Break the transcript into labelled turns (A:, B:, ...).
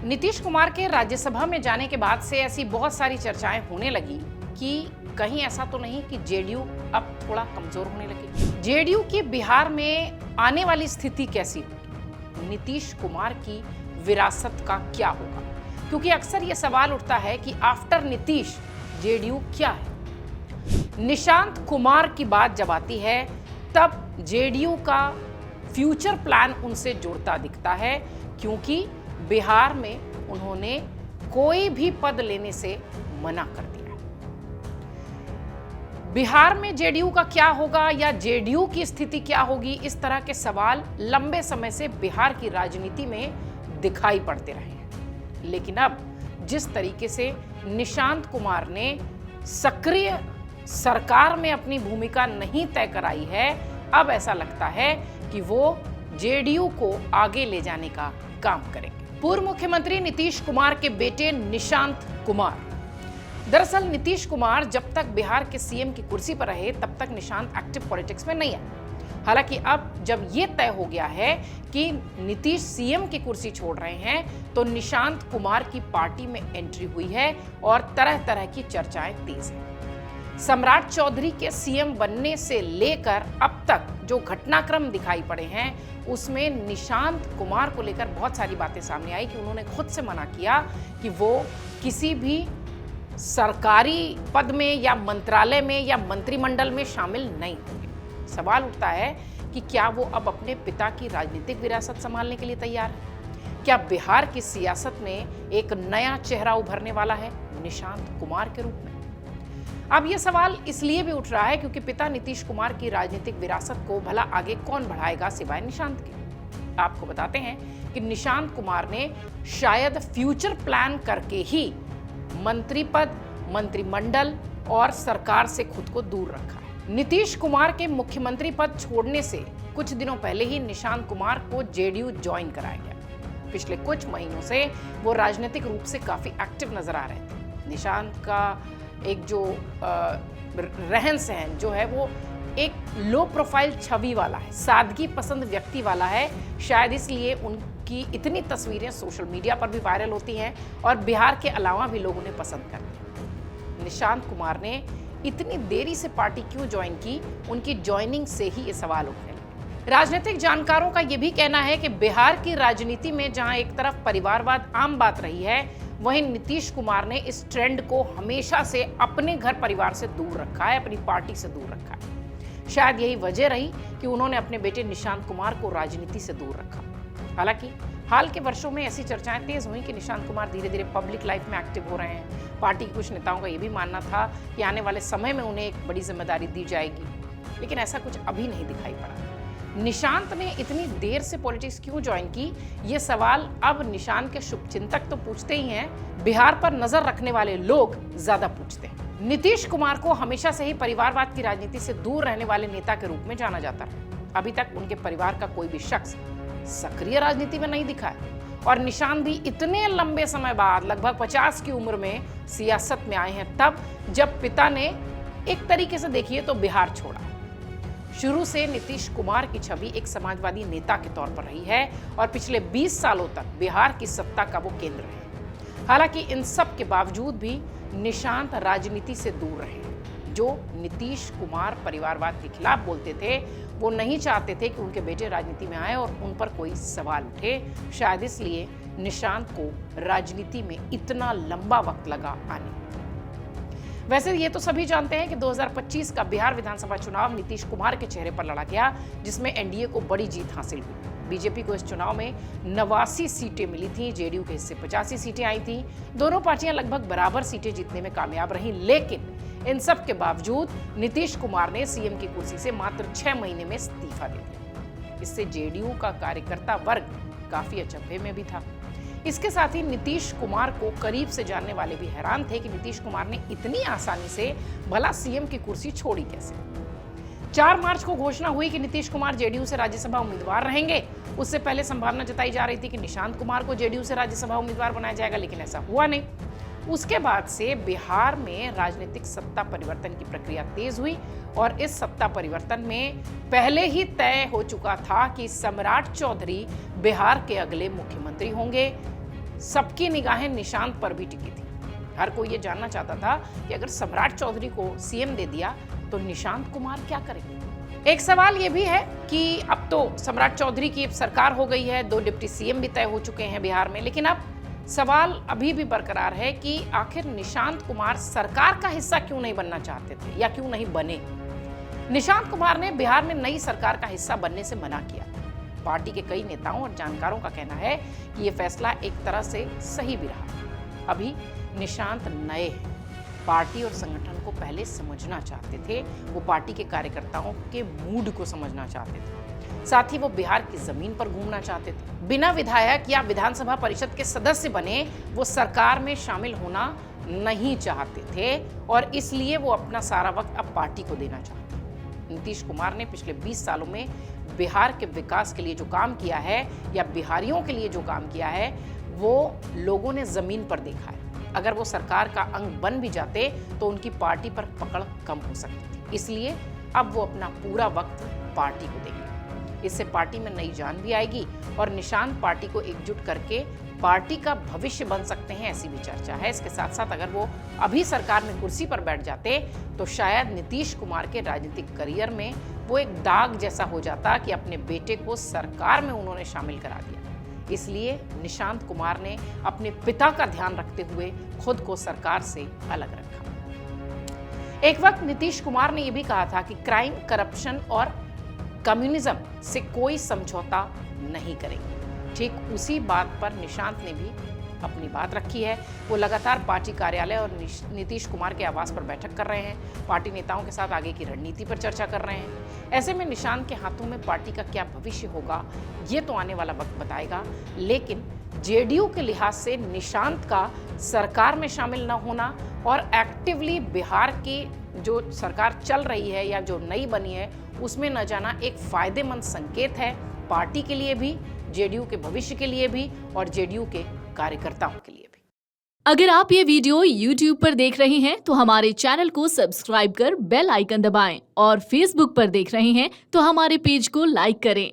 A: नीतीश कुमार के राज्यसभा में जाने के बाद से ऐसी बहुत सारी चर्चाएं होने लगी कि कहीं ऐसा तो नहीं कि जेडीयू अब थोड़ा कमजोर होने लगी। जेडीयू की बिहार में आने वाली स्थिति कैसी होगी, नीतीश कुमार की विरासत का क्या होगा, क्योंकि अक्सर ये सवाल उठता है कि आफ्टर नीतीश जेडीयू क्या है। निशांत कुमार की बात जब आती है तब जेडीयू का फ्यूचर प्लान उनसे जुड़ता दिखता है, क्योंकि बिहार में उन्होंने कोई भी पद लेने से मना कर दिया है। बिहार में जेडीयू का क्या होगा या जेडीयू की स्थिति क्या होगी, इस तरह के सवाल लंबे समय से बिहार की राजनीति में दिखाई पड़ते रहे हैं। लेकिन अब जिस तरीके से निशांत कुमार ने सक्रिय सरकार में अपनी भूमिका नहीं तय कराई है, अब ऐसा लगता है कि वो जेडीयू को आगे ले जाने का काम करेंगे। पूर्व मुख्यमंत्री नीतीश कुमार के बेटे निशांत कुमार, दरअसल नीतीश कुमार जब तक बिहार के सीएम की कुर्सी पर रहे तब तक निशांत एक्टिव पॉलिटिक्स में नहीं आए। हालांकि अब जब ये तय हो गया है कि नीतीश सीएम की कुर्सी छोड़ रहे हैं तो निशांत कुमार की पार्टी में एंट्री हुई है और तरह तरह की चर्चाएं तेज हैं। सम्राट चौधरी के सीएम बनने से लेकर अब तक जो घटनाक्रम दिखाई पड़े हैं उसमें निशांत कुमार को लेकर बहुत सारी बातें सामने आई कि उन्होंने खुद से मना किया कि वो किसी भी सरकारी पद में या मंत्रालय में या मंत्रिमंडल में शामिल नहीं होंगे। सवाल उठता है कि क्या वो अब अपने पिता की राजनीतिक विरासत संभालने के लिए तैयार है? क्या बिहार की सियासत में एक नया चेहरा उभरने वाला है निशांत कुमार के रूप में? अब यह सवाल इसलिए भी उठ रहा है क्योंकि पिता नीतीश कुमार की राजनीतिक विरासत को भला आगे कौन बढ़ाएगा सिवाय निशांत के। आपको बताते हैं कि निशांत कुमार ने शायद फ्यूचर प्लान करके ही मंत्री पद, मंत्रिमंडल और सरकार से खुद को दूर रखा है। नीतीश कुमार के मुख्यमंत्री पद छोड़ने से कुछ दिनों पहले ही निशांत कुमार को जेडीयू ज्वाइन कराया गया। पिछले कुछ महीनों से वो राजनीतिक रूप से काफी एक्टिव नजर आ रहे थे। निशांत का एक जो रहन सहन जो है वो एक लो प्रोफाइल छवि वाला है, सादगी पसंद व्यक्ति वाला है। शायद इसलिए उनकी इतनी तस्वीरें सोशल मीडिया पर भी वायरल होती हैं और बिहार के अलावा भी लोग उन्हें पसंद करते हैं। निशांत कुमार ने इतनी देरी से पार्टी क्यों ज्वाइन की, उनकी ज्वाइनिंग से ही ये सवाल उठने लगे। राजनीतिक जानकारों का ये भी कहना है कि बिहार की राजनीति में जहां एक तरफ परिवारवाद आम बात रही है, वहीं नीतीश कुमार ने इस ट्रेंड को हमेशा से अपने घर परिवार से दूर रखा है, अपनी पार्टी से दूर रखा है। शायद यही वजह रही कि उन्होंने अपने बेटे निशांत कुमार को राजनीति से दूर रखा। हालांकि हाल के वर्षों में ऐसी चर्चाएं तेज हुई कि निशांत कुमार धीरे धीरे पब्लिक लाइफ में एक्टिव हो रहे हैं। पार्टी के कुछ नेताओं का यह भी मानना था कि आने वाले समय में उन्हें एक बड़ी जिम्मेदारी दी जाएगी, लेकिन ऐसा कुछ अभी नहीं दिखाई पड़ा। निशांत ने इतनी देर से पॉलिटिक्स क्यों ज्वाइन की, ये सवाल अब निशांत के शुभचिंतक तो पूछते ही हैं, बिहार पर नजर रखने वाले लोग ज्यादा पूछते हैं। नीतीश कुमार को हमेशा से ही परिवारवाद की राजनीति से दूर रहने वाले नेता के रूप में जाना जाता है। अभी तक उनके परिवार का कोई भी शख्स सक्रिय राजनीति में नहीं दिखा है और निशांत भी इतने लंबे समय बाद लगभग 50 की उम्र में सियासत में आए हैं, तब जब पिता ने एक तरीके से देखिए तो बिहार छोड़ा। शुरू से नीतीश कुमार की छवि एक समाजवादी नेता के तौर पर रही है और पिछले 20 सालों तक बिहार की सत्ता का वो केंद्र है। हालांकि इन सब के बावजूद भी निशांत राजनीति से दूर रहे। जो नीतीश कुमार परिवारवाद के खिलाफ बोलते थे, वो नहीं चाहते थे कि उनके बेटे राजनीति में आए और उन पर कोई सवाल उठे। शायद इसलिए निशांत को राजनीति में इतना लंबा वक्त लगा आने। वैसे ये तो सभी जानते हैं कि 2025 का बिहार विधानसभा चुनाव नीतीश कुमार के चेहरे पर लड़ा गया, जिसमें एनडीए को बड़ी जीत हासिल हुई। बीजेपी को इस चुनाव में 89 सीटें मिली थी, जेडीयू के हिस्से 85 सीटें आई थी। दोनों पार्टियां लगभग बराबर सीटें जीतने में कामयाब रहीं, लेकिन इन सब के बावजूद नीतीश कुमार ने सीएम की कुर्सी से मात्र 6 महीने में इस्तीफा दे दिया। इससे जेडीयू का कार्यकर्ता वर्ग काफी अचंभे में भी था। इसके साथ ही नीतीश कुमार को करीब से जानने वाले भी हैरान थे कि नीतीश कुमार ने इतनी आसानी से भला सीएम की कुर्सी छोड़ी कैसे। 4 मार्च को घोषणा हुई कि नीतीश कुमार जेडीयू से राज्यसभा उम्मीदवार रहेंगे। उससे पहले संभावना जताई जा रही थी कि निशांत कुमार को जेडीयू से राज्यसभा उम्मीदवार बनाया जाएगा, लेकिन ऐसा हुआ नहीं। उसके बाद से बिहार में राजनीतिक सत्ता परिवर्तन की प्रक्रिया तेज हुई और इस सत्ता परिवर्तन में पहले ही तय हो चुका था कि सम्राट चौधरी बिहार के अगले मुख्यमंत्री होंगे। सबकी निगाहें निशांत पर भी टिकी थी। हर कोई ये जानना चाहता था कि अगर सम्राट चौधरी को सीएम दे दिया तो निशांत कुमार क्या करेंगे। एक सवाल ये भी है कि अब तो सम्राट चौधरी की सरकार हो गई है, 2 डिप्टी सीएम भी तय हो चुके हैं बिहार में, लेकिन अब सवाल अभी भी बरकरार है कि आखिर निशांत कुमार सरकार का हिस्सा क्यों नहीं बनना चाहते थे या क्यों नहीं बने। निशांत कुमार ने बिहार में नई सरकार का हिस्सा बनने से मना किया। पार्टी के कई नेताओं और जानकारों का कहना है कि यह फैसला एक तरह से सही भी रहा। अभी निशांत नए हैं, पार्टी और संगठन को पहले समझना चाहते थे। वो पार्टी के कार्यकर्ताओं के मूड को समझना चाहते थे, साथ ही वो बिहार की जमीन पर घूमना चाहते थे। बिना विधायक या विधानसभा परिषद के सदस्य बने वो सरकार में शामिल होना नहीं चाहते थे और इसलिए वो अपना सारा वक्त अब पार्टी को देना चाहते हैं। नीतीश कुमार ने पिछले 20 सालों में बिहार के विकास के लिए जो काम किया है या बिहारियों के लिए जो काम किया है वो लोगों ने जमीन पर देखा है। अगर वो सरकार का अंग बन भी जाते तो उनकी पार्टी पर पकड़ कम हो सकती थी, इसलिए अब वो अपना पूरा वक्त पार्टी को देंगे। इससे पार्टी में नई जान भी आएगी और निशांत पार्टी को एकजुट करके पार्टी का भविष्य बन सकते हैं, ऐसी भी चर्चा है। इसके साथ साथ अगर वो अभी सरकार में कुर्सी पर बैठ जाते तो शायद नीतीश कुमार के राजनीतिक करियर में वो एक दाग जैसा हो जाता कि अपने बेटे को सरकार में उन्होंने शामिल करा दिया। इसलिए निशांत कुमार ने अपने पिता का ध्यान रखते हुए खुद को सरकार से अलग रखा। एक वक्त नीतीश कुमार ने यह भी कहा था कि क्राइम, करप्शन और कम्युनिज्म से कोई समझौता नहीं करेंगे। ठीक उसी बात पर निशांत ने भी अपनी बात रखी है। वो लगातार पार्टी कार्यालय और नीतीश कुमार के आवास पर बैठक कर रहे हैं, पार्टी नेताओं के साथ आगे की रणनीति पर चर्चा कर रहे हैं। ऐसे में निशांत के हाथों में पार्टी का क्या भविष्य होगा ये तो आने वाला वक्त बताएगा, लेकिन जेडीयू के लिहाज से निशांत का सरकार में शामिल न होना और एक्टिवली बिहार की जो सरकार चल रही है या जो नई बनी है उसमें न जाना एक फायदेमंद संकेत है, पार्टी के लिए भी, जेडीयू के भविष्य के लिए भी और जेडीयू के कार्यकर्ताओं के लिए भी।
B: अगर आप ये वीडियो YouTube पर देख रहे हैं तो हमारे चैनल को सब्सक्राइब कर बेल आइकन दबाएं और Facebook पर देख रहे हैं तो हमारे पेज को लाइक करें।